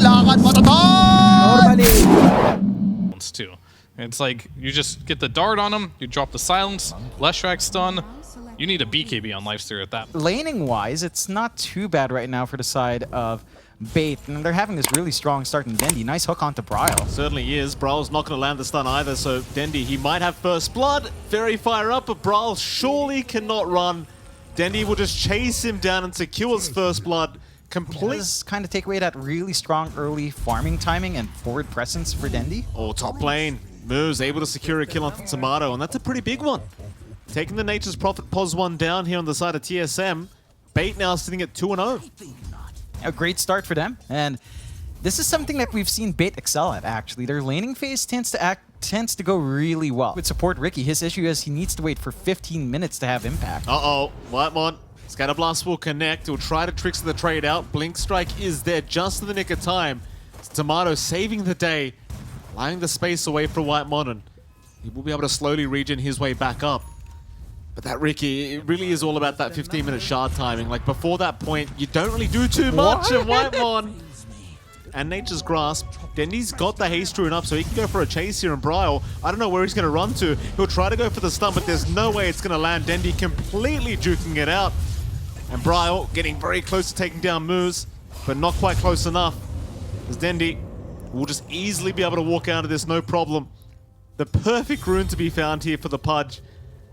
lakad mo to! Normally. Too. It's like, you just get the dart on him, you drop the silence, Leshrac stun. You need a BKB on Lifesteer at that. Laning-wise, it's not too bad right now for the side of Bait, and they're having this really strong start in Dendi. Nice hook onto Bryle. Certainly is. Bryle's not going to land the stun either, so Dendi, he might have first blood. Very fire up, but Bryle surely cannot run. Dendi will just chase him down and secures first blood. Complete. Does kind of take away that really strong early farming timing and forward presence for Dendi. Oh, top lane. Moves, able to secure a kill onto Tomato, and that's a pretty big one. Taking the Nature's Prophet pos one down here on the side of TSM. Bait now sitting at 2-0. A great start for them, and this is something that we've seen Bait excel at, actually. Their laning phase tends to go really well. With support Ricky, his issue is he needs to wait for 15 minutes to have impact. Uh-oh, Whitemon. Scatterblast will connect. He'll try to trickster the trade out. Blink Strike is there just in the nick of time. It's Tomato saving the day, allowing the space away for Whitemon, and he will be able to slowly regen his way back up. But that Ricky, it really is all about that 15-minute shard timing. Like, before that point, you don't really do too much, and Whitemon and Nature's Grasp. Dendi's got the haste rune up, so he can go for a chase here, and Bryle, I don't know where he's going to run to. He'll try to go for the stun, but there's no way it's going to land. Dendi completely juking it out. And Bryle getting very close to taking down Moose, but not quite close enough. As Dendi will just easily be able to walk out of this, no problem. The perfect rune to be found here for the Pudge.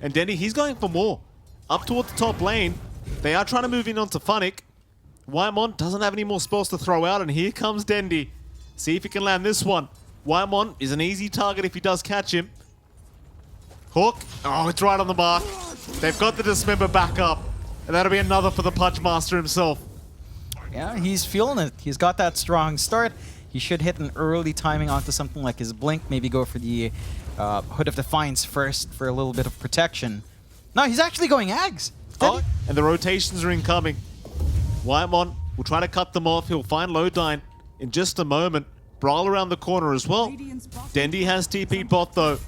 And Dendi, he's going for more. Up toward the top lane. They are trying to move in onto Funnick. Whitemon doesn't have any more spells to throw out, and here comes Dendi. See if he can land this one. Whitemon is an easy target if he does catch him. Hook. Oh, it's right on the mark. They've got the Dismember back up. And that'll be another for the Pudge Master himself. Yeah, he's feeling it. He's got that strong start. He should hit an early timing onto something like his Blink. Maybe go for the Hood of Defiance first for a little bit of protection. No, he's actually going Ags. Oh, and the rotations are incoming. Whitemon will try to cut them off. He'll find Lodine in just a moment. Brawl around the corner as well. Dendi has TP'd bot though.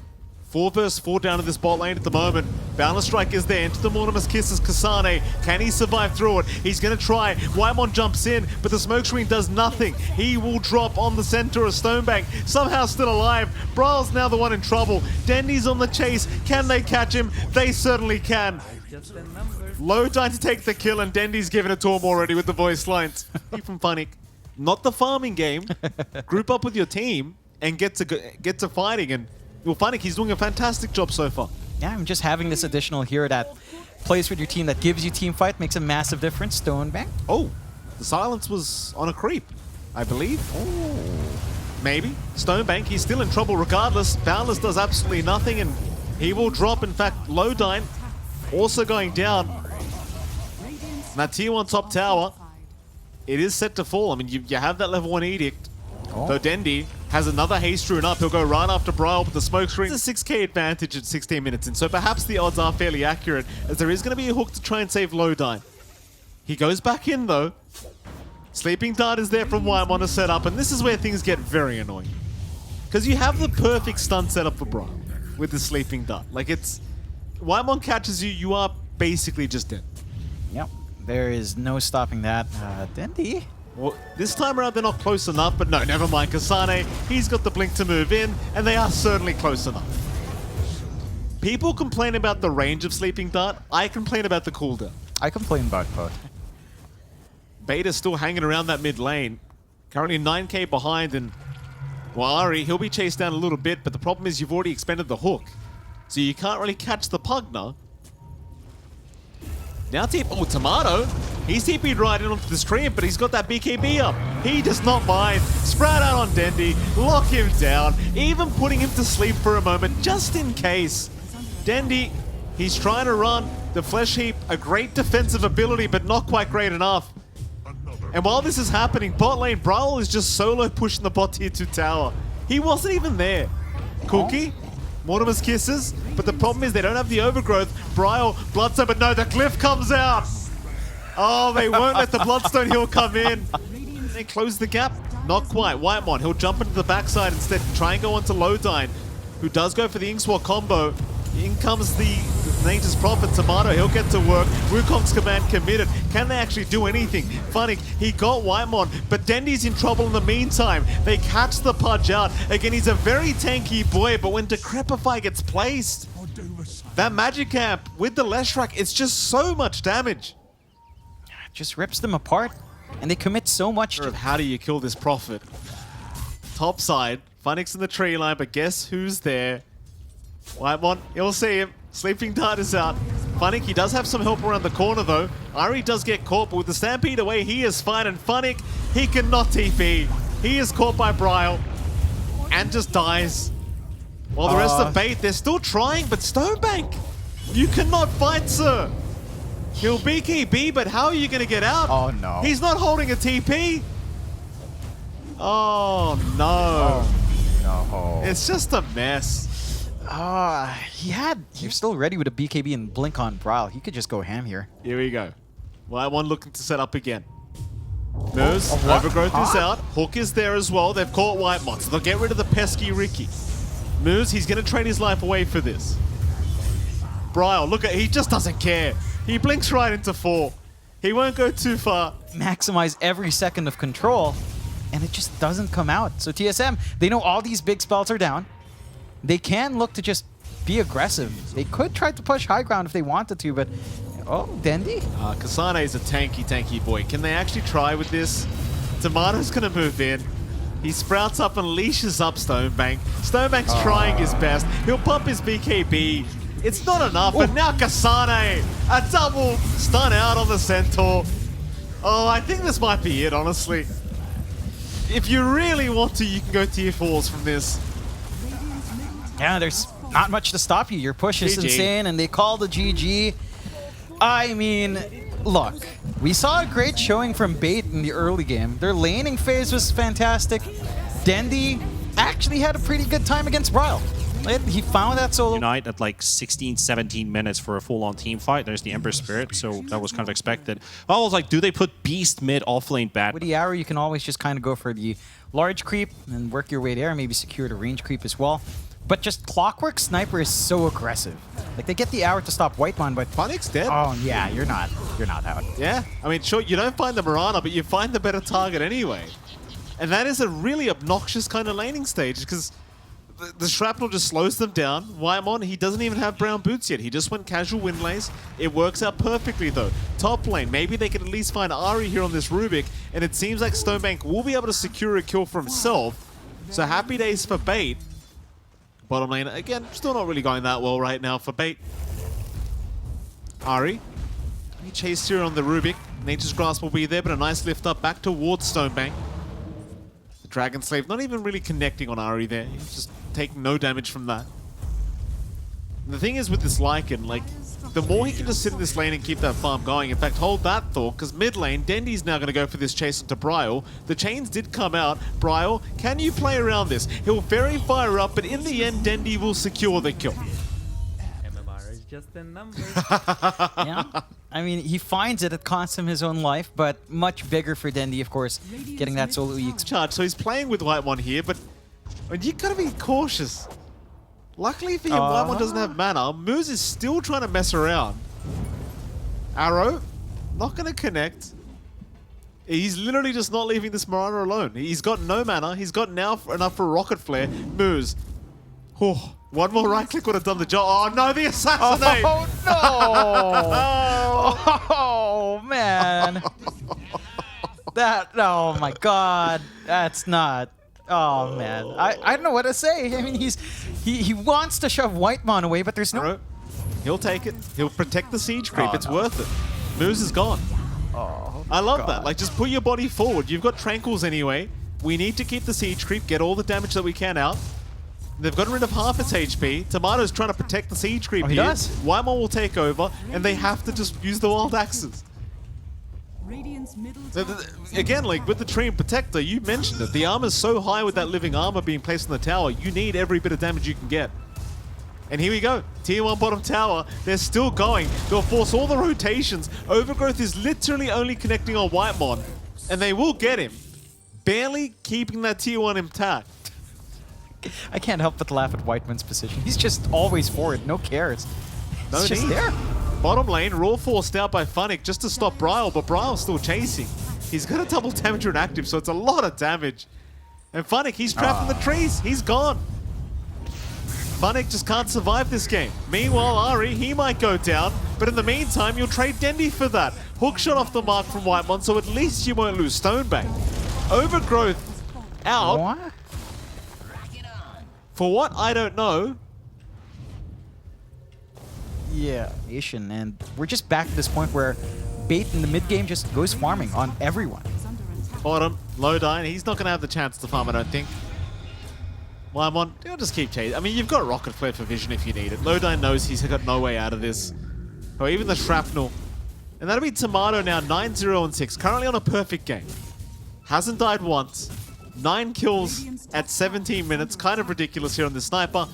4 versus 4 down to this bot lane at the moment. Boundless Strike is there. Into the Mortimer's Kisses Kasane. Can he survive through it? He's going to try. Whitemon jumps in, but the smoke screen does nothing. He will drop on the center of Stonebank. Somehow still alive. Bryle's now the one in trouble. Dendi's on the chase. Can they catch him? They certainly can. Lodine to take the kill, and Dendi's given it to him already with the voice lines. From Funnick. Not the farming game. Group up with your team and get to fighting, and well, Funnick, he's doing a fantastic job so far. Yeah, I'm just having this additional hero that plays with your team, that gives you team fight, makes a massive difference. Stonebank. Oh, the silence was on a creep, I believe. Oh, maybe. Stonebank, he's still in trouble regardless. Boundless does absolutely nothing, and he will drop. In fact, Lodine also going down. That tier 1 top tower, it is set to fall. I mean, you have that level 1 edict. Though Dendi has another haste rune up. He'll go right after Bryle with the smoke screen. It's a 6k advantage at 16 minutes in, so perhaps the odds are fairly accurate, as there is going to be a hook to try and save Lodine. He goes back in though. Sleeping Dart is there from Whitemon to set up, and this is where things get very annoying. Because you have the perfect stun setup for Bryle with the Sleeping Dart. Like, it's... Whitemon catches you, you are basically just dead. Yep, there is no stopping that. Dendi. Well, this time around they're not close enough, but no, never mind. Kasane, he's got the blink to move in, and they are certainly close enough. People complain about the range of Sleeping Dart. I complain about the cooldown. I complain about both. Beta's still hanging around that mid lane. Currently 9k behind, and well, Ari, he'll be chased down a little bit, but the problem is you've already expended the hook. So you can't really catch the Pugna. Now Tomato. He's TP'd right in onto the Scrim, but he's got that BKB up. He does not mind. Sprout out on Dendi, lock him down, even putting him to sleep for a moment, just in case. Dendi, he's trying to run. The Flesh Heap, a great defensive ability, but not quite great enough. And while this is happening, bot lane, Bryle is just solo pushing the bot tier 2 tower. He wasn't even there. Cookie, Mortimer's Kisses, but the problem is they don't have the overgrowth. Bryle, Bloodstone, but no, the glyph comes out. Oh, they won't let the Bloodstone Heal come in. They close the gap. Not quite. Whitemon, he'll jump into the backside instead, try and go onto Lodine, who does go for the Inkswar combo. In comes the Nature's Prophet, Tomato, he'll get to work. Wukong's command committed. Can they actually do anything? Funny, he got Whitemon, but Dendi's in trouble in the meantime. They catch the Pudge out. Again, he's a very tanky boy, but when Decrepify gets placed, that Magic Amp with the Leshrac, it's just so much damage. It just rips them apart, and they commit so much to... How do you kill this Prophet? Top side, Funix in the tree line, but guess who's there? Whitemon, he'll see him. Sleeping Dart is out. Funnick, he does have some help around the corner though. Ari does get caught, but with the Stampede away, he is fine. And Funnick, he cannot TP. He is caught by Bryle and just dies. While the rest of Bait, they're still trying, but Stonebank, you cannot fight, sir. He'll BKB, but how are you going to get out? Oh no. He's not holding a TP. Oh no. Oh, no. It's just a mess. You're still ready with a BKB and Blink on Bryle. He could just go ham here. Here we go. Whitemon looking to set up again. Moose, what? Overgrowth is out. Hook is there as well. They've caught Whitemon, so they'll get rid of the pesky Ricky. Moose, he's going to trade his life away for this. Bryle, look at, he just doesn't care. He blinks right into 4. He won't go too far. Maximize every second of control, and it just doesn't come out. So TSM, they know all these big spells are down. They can look to just be aggressive. They could try to push high ground if they wanted to, but... Oh, Dendi? Kasane is a tanky boy. Can they actually try with this? Tomato's going to move in. He sprouts up and leashes up Stonebank. Stonebank's trying his best. He'll pump his BKB. It's not enough, but now Kasane, a double stun out on the Centaur. Oh, I think this might be it, honestly. If you really want to, you can go tier 4s from this. Yeah, there's not much to stop you. Your push is GG. insane, and they call the GG. I mean, look, we saw a great showing from Bait in the early game. Their laning phase was fantastic. Dendi actually had a pretty good time against Bryle. He found that solo. Unite at like 16, 17 minutes for a full-on team fight. There's the Ember Spirit, so that was kind of expected. I was like, do they put Beast mid off-lane bad? With the arrow, you can always just kind of go for the large creep and work your way there, maybe secure the range creep as well. But just Clockwork Sniper is so aggressive. Like, they get the arrow to stop Whitemon, but... Funnick's dead. Oh, yeah, you're not out. Yeah, I mean, sure, you don't find the Mirana, but you find the better target anyway. And that is a really obnoxious kind of laning stage, because the Shrapnel just slows them down. Whitemon, he doesn't even have brown boots yet. He just went casual Windlays. It works out perfectly, though. Top lane, maybe they can at least find Ari here on this Rubik, and it seems like Stonebank will be able to secure a kill for himself. So happy days for Bait. Bottom lane, again, still not really going that well right now for Bait. Ari, he chased here on the Rubik. Nature's Grasp will be there, but a nice lift up back towards Stonebank. The Dragon Slave not even really connecting on Ari there. He's just taking no damage from that. And the thing is with this Lycan, like, the more he can just sit in this lane and keep that farm going. In fact, hold that thought, because mid lane, Dendi's now going to go for this chase onto Bryle. The chains did come out. Bryle, can you play around this? He'll very fire up, but in the end, Dendi will secure the kill. MMR is just a number. Yeah. I mean, he finds it costs him his own life, but much bigger for Dendi, of course, getting that solo EX. Charge, so he's playing with Whitemon here, but you gotta be cautious. Luckily for him, Whitemon doesn't have mana. Moose is still trying to mess around. Arrow, not gonna connect. He's literally just not leaving this Mirana alone. He's got no mana. He's got now enough for a Rocket Flare. Moose. Oh, one more right click would have done the job. Oh no, the assassinate! Oh no! Oh man! Oh my god! That's not. Oh man! I don't know what to say. I mean, he wants to shove Whitemon away, but there's no. Arrow, he'll take it. He'll protect the siege creep. It's worth it. Moose is gone. Oh, I love that. Like, just put your body forward. You've got Tranquils anyway. We need to keep the siege creep, get all the damage that we can out. They've gotten rid of half its HP. Tomato's trying to protect the siege creep he here. does. Whitemon will take over, and they have to just use the wild axes. Again, like with the Treant Protector, you mentioned it. The armor's so high with that living armor being placed on the tower, you need every bit of damage you can get. And here we go. Tier 1 bottom tower. They're still going. They'll force all the rotations. Overgrowth is literally only connecting on Whitemon, and they will get him. Barely keeping that tier 1 intact. I can't help but laugh at Whiteman's position. He's just always forward, no cares. No It's just need. there. Bottom lane, Raw forced out by Funnick just to stop Bryle, but Bryle's still chasing. He's got a double damage rune active, so it's a lot of damage. And Funnick, he's trapped in the trees. He's gone. Funnick just can't survive this game. Meanwhile, Ari, he might go down, but in the meantime, you'll trade Dendi for that. Hook shot off the mark from Whitemon, so at least you won't lose Stonebank. Overgrowth out. What? For what? I don't know. Yeah, Asian, and we're just back to this point where Bait in the mid game just goes farming on everyone. Bottom, Lodine, he's not going to have the chance to farm, I don't think. Whitemon, he'll just keep chasing. I mean, you've got Rocket Flare for vision if you need it. Lodine knows he's got no way out of this. Or even the Shrapnel. And that'll be Tomato now, 9-0-6. Currently on a perfect game. Hasn't died once. 9 kills at 17 minutes. Kind of ridiculous here on the Sniper.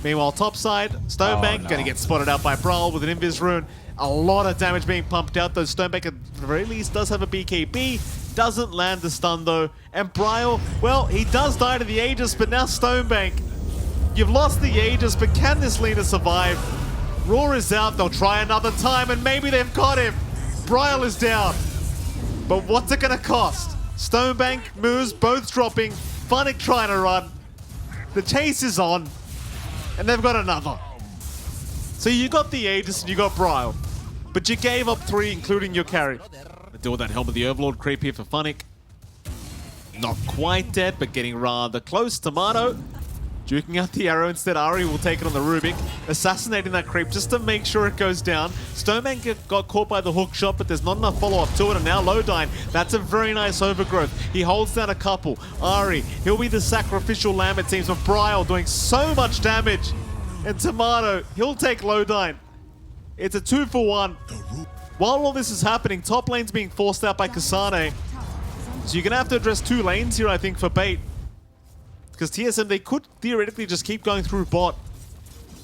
Meanwhile, topside, Stonebank going to get spotted out by Brawl with an Invis rune. A lot of damage being pumped out, though Stonebank at the very least does have a BKB. Doesn't land the stun, though. And Bryle, well, he does die to the Aegis, but now Stonebank. You've lost the Aegis, but can this Lina survive? Roar is out, they'll try another time, and maybe they've got him. Bryle is down. But what's it going to cost? Stonebank, Moose, both dropping. Funnick trying to run. The chase is on. And they've got another. So you got the Aegis and you got Bryle. But you gave up 3, including your carry. Deal with that Helm of the Overlord creep here for Funnick. Not quite dead, but getting rather close. Tomato duking out the arrow. Instead, Ari will take it on the Rubik. Assassinating that creep just to make sure it goes down. Stonebank got caught by the hook shot, but there's not enough follow-up to it. And now Lodine, that's a very nice overgrowth. He holds down a couple. Ari, he'll be the sacrificial lamb, it seems, for Bryle doing so much damage. And Tomato, he'll take Lodine. It's a 2-for-1. While all this is happening, top lane's being forced out by Kasane. So you're going to have to address 2 lanes here, I think, for Bait. Because TSM, they could theoretically just keep going through bot.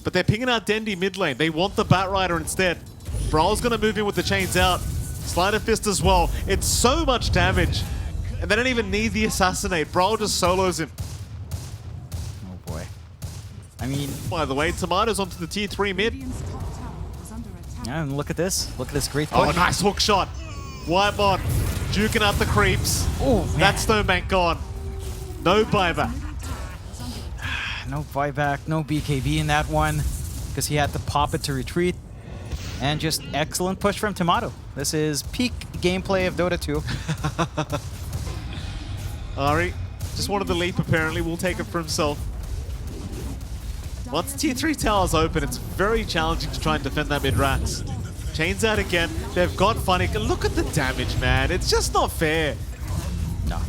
But they're pinging out Dendi mid lane. They want the Batrider instead. Brawl's going to move in with the chains out. Slider Fist as well. It's so much damage. And they don't even need the Assassinate. Brawl just solos him. Oh boy. I mean, By the way, Tomato's onto the tier 3 mid. yeah, and look at this. Look at this great Oh, push. nice hook shot. Whitemon duking out the creeps. Oh, man. That's Stonebank gone. No buyback. No buyback, no BKB in that one, because he had to pop it to retreat. And just excellent push from Tomato. This is peak gameplay of Dota 2. Ari just wanted the leap, apparently. Will take it for himself. Once tier 3 towers open, it's very challenging to try and defend that mid-racks. Chains out again. They've got Funnick. And look at the damage, man. It's just not fair. No.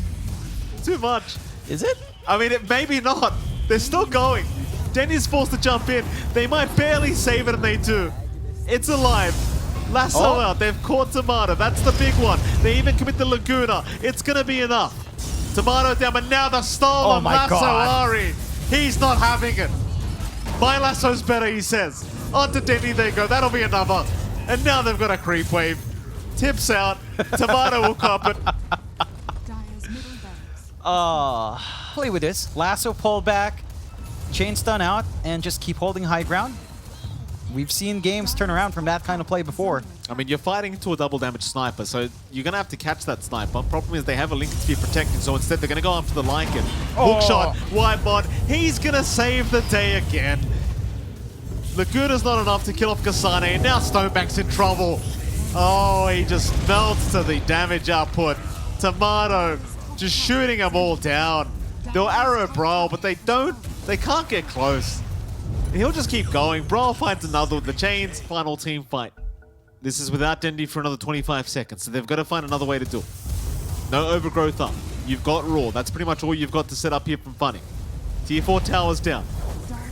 Too much. Is it? I mean, it maybe not. They're still going. Denny's forced to jump in. They might barely save it, and they do. It's alive. Lasso out. They've caught Tomato. That's the big one. They even commit the Laguna. It's going to be enough. Tomato down, but now they've stolen my Lasso God. Ari. He's not having it. My lasso's better, he says. Onto Denny they go. That'll be another. And now they've got a creep wave. Tips out. Tomato will cop it. Play with this. Lasso pull back, chain stun out, and just keep holding high ground. We've seen games turn around from that kind of play before. I mean, you're fighting into a double damage sniper, so you're going to have to catch that sniper. Problem is they have a Lincoln to be protected, so instead they're going to go after the Lycan. Hook shot, Whitemon. He's going to save the day again. Laguna's not enough to kill off Kasane, and now Stonebank's in trouble. Oh, he just melts to the damage output. Tomato just shooting them all down. They'll arrow Brawl, but they can't get close. He'll just keep going. Brawl finds another with the chains. Final team fight. This is without Dendi for another 25 seconds, so they've got to find another way to do it. No overgrowth up. You've got Raw. That's pretty much all you've got to set up here from Funny. Tier 4 towers down.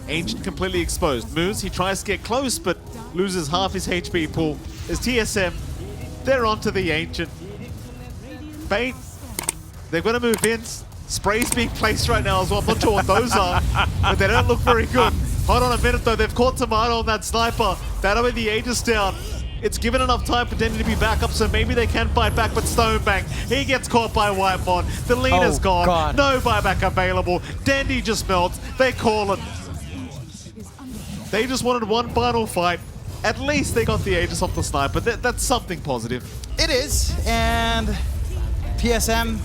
Ancient completely exposed. Moves, he tries to get close, but loses half his HP pool. There's TSM. They're onto the Ancient. Bait. They've got to move in. Sprays being placed right now as well. I'm not sure what those are, but they don't look very good. Hold on a minute though. They've caught Tomato on that sniper. That'll be the Aegis down. It's given enough time for Dendy to be back up, so maybe they can fight back, but Stonebank, he gets caught by Whitemon. The leader's gone. God. No buyback available. Dendy just melts. They call it. They just wanted one final fight. At least they got the Aegis off the sniper. That's something positive. It is, and TSM